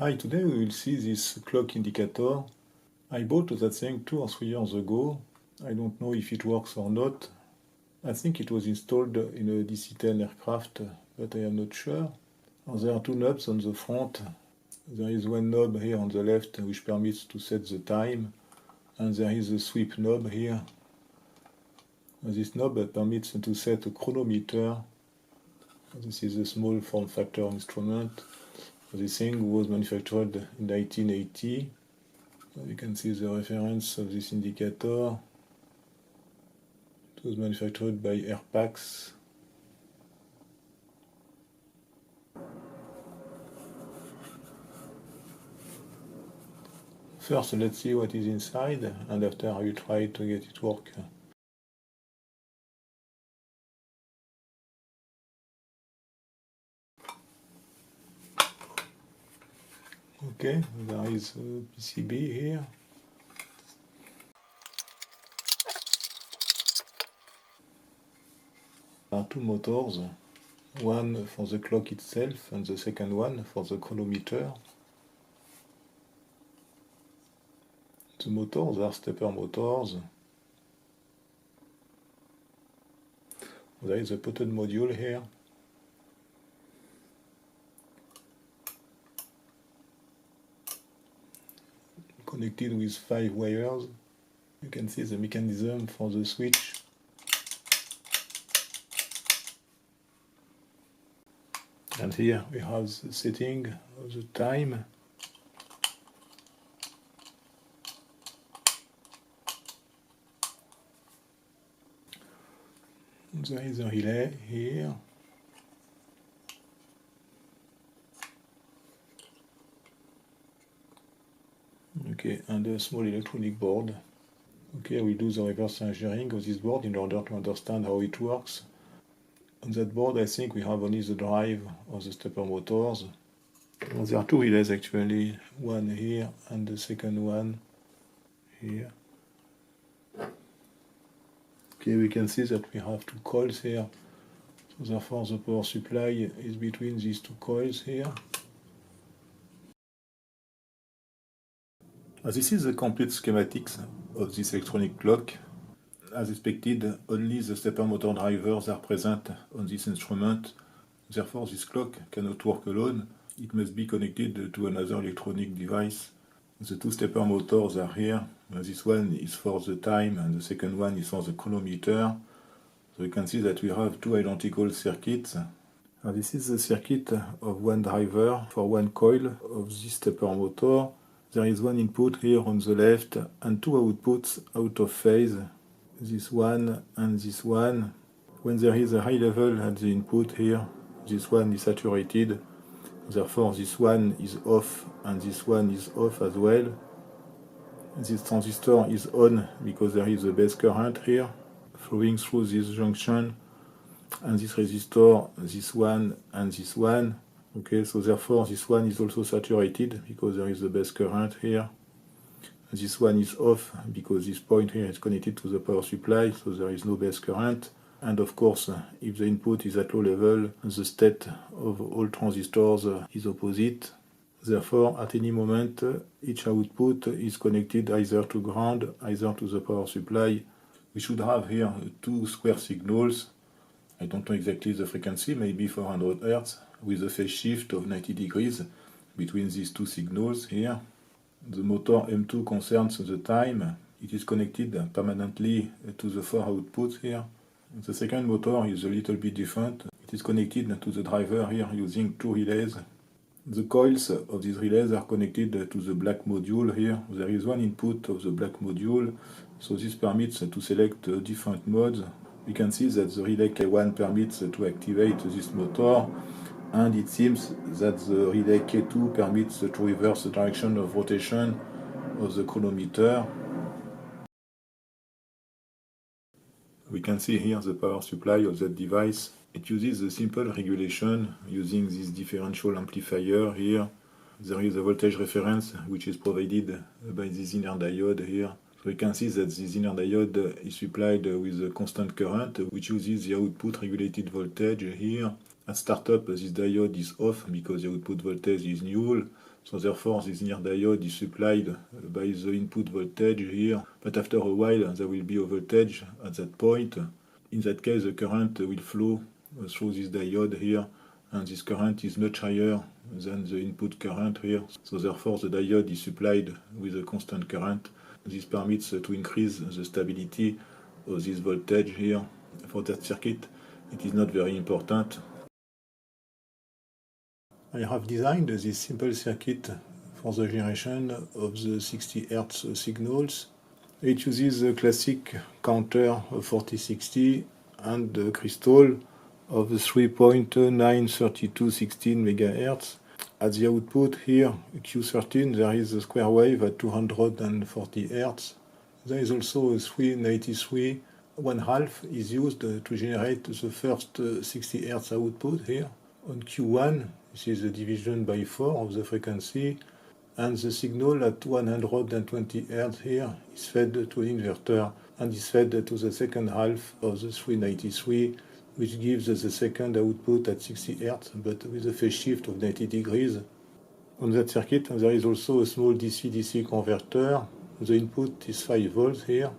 Hi, today we will see this clock indicator. I bought that thing 2 or 3 years ago. I don't know if it works or not. I think it was installed in a DC-10 aircraft, but I am not sure. There are 2 knobs on the front. There is one knob here on the left which permits to set the time, and there is a sweep knob here. This knob permits to set a chronometer. This is a small form factor instrument. This thing was manufactured in 1980. You can see the reference of this indicator. It was manufactured by Airpax. First, let's see what is inside, and after I will try to get it work. Okay, there is a PCB here. There are 2 motors, one for the clock itself and the second one for the chronometer. The motors are stepper motors. There is a potted module here. Connected with 5 wires. You can see the mechanism for the switch. And here we have the setting of the time. There is a relay here. Okay, and a small electronic board. Okay, we do the reverse engineering of this board in order to understand how it works. On that board, I think we have only the drive of the stepper motors. There are 2 relays actually, one here and the second one here. Okay, we can see that we have 2 coils here. So therefore the power supply is between these 2 coils here. This is the complete schematics of this electronic clock. As expected, only the stepper motor drivers are present on this instrument. Therefore, this clock cannot work alone. It must be connected to another electronic device. The 2 stepper motors are here. This one is for the time and the second one is for the chronometer. So you can see that we have 2 identical circuits. This is the circuit of one driver for one coil of this stepper motor. There is one input here on the left and 2 outputs out of phase. This one and this one. When there is a high level at the input here, this one is saturated. Therefore this one is off and this one is off as well. This transistor is on because there is a base current here flowing through this junction, and this resistor, this one and this one. Okay, so therefore this one is also saturated because there is a base current here. This one is off because this point here is connected to the power supply, so there is no base current. And of course, if the input is at low level, the state of all transistors is opposite. Therefore, at any moment, each output is connected either to ground, either to the power supply. We should have here 2 square signals. I don't know exactly the frequency, maybe 400 Hz, with a phase shift of 90 degrees between these 2 signals here. The motor M2 concerns the time. It is connected permanently to the 4 outputs here. The second motor is a little bit different. It is connected to the driver here using 2 relays. The coils of these relays are connected to the black module here. There is one input of the black module, so this permits to select different modes. We can see that the relay K1 permits to activate this motor, and it seems that the relay K2 permits to reverse the direction of rotation of the chronometer. We can see here the power supply of that device. It uses a simple regulation using this differential amplifier here. There is a voltage reference which is provided by this inner diode here. So we can see that this inner diode is supplied with a constant current which uses the output regulated voltage here. At startup, this diode is off because the output voltage is null. So therefore this near diode is supplied by the input voltage here, but after a while there will be a voltage at that point. In that case the current will flow through this diode here, and this current is much higher than the input current here. So therefore the diode is supplied with a constant current. This permits to increase the stability of this voltage here. For that circuit it is not very important. I have designed this simple circuit for the generation of the 60 Hz signals. It uses the classic counter of 4060 and the crystal of 3.93216 MHz. At the output here, Q13, there is a square wave at 240 Hz. There is also a 393 1/2 is used to generate the first 60 Hz output here. On Q1, this is the division by 4 of the frequency, and the signal at 120 Hz here is fed to an inverter and is fed to the second half of the 393, which gives the second output at 60 Hz, but with a phase shift of 90 degrees. On that circuit, there is also a small DC-DC converter. The input is 5 volts here,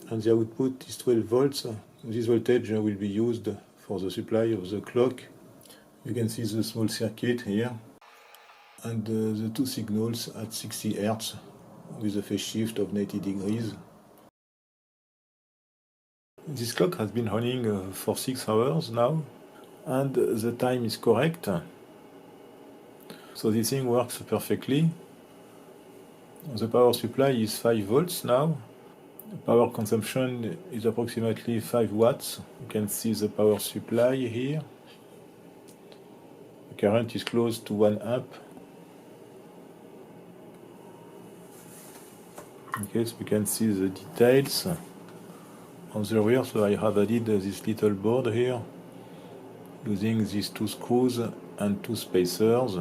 and the output is 12 volts. This voltage will be used for the supply of the clock. You can see the small circuit here, and the two signals at 60 Hz with a phase shift of 90 degrees. This clock has been running for 6 hours now, and the time is correct. So this thing works perfectly. The power supply is 5 volts now. Power consumption is approximately 5 watts. You can see the power supply here. The current is close to 1 amp. Okay, so we can see the details on the rear. So I have added this little board here using these 2 screws and 2 spacers.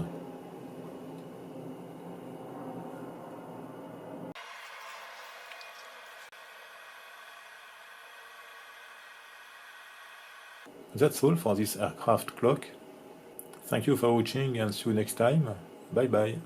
That's all for this aircraft clock. Thank you for watching and see you next time. Bye bye.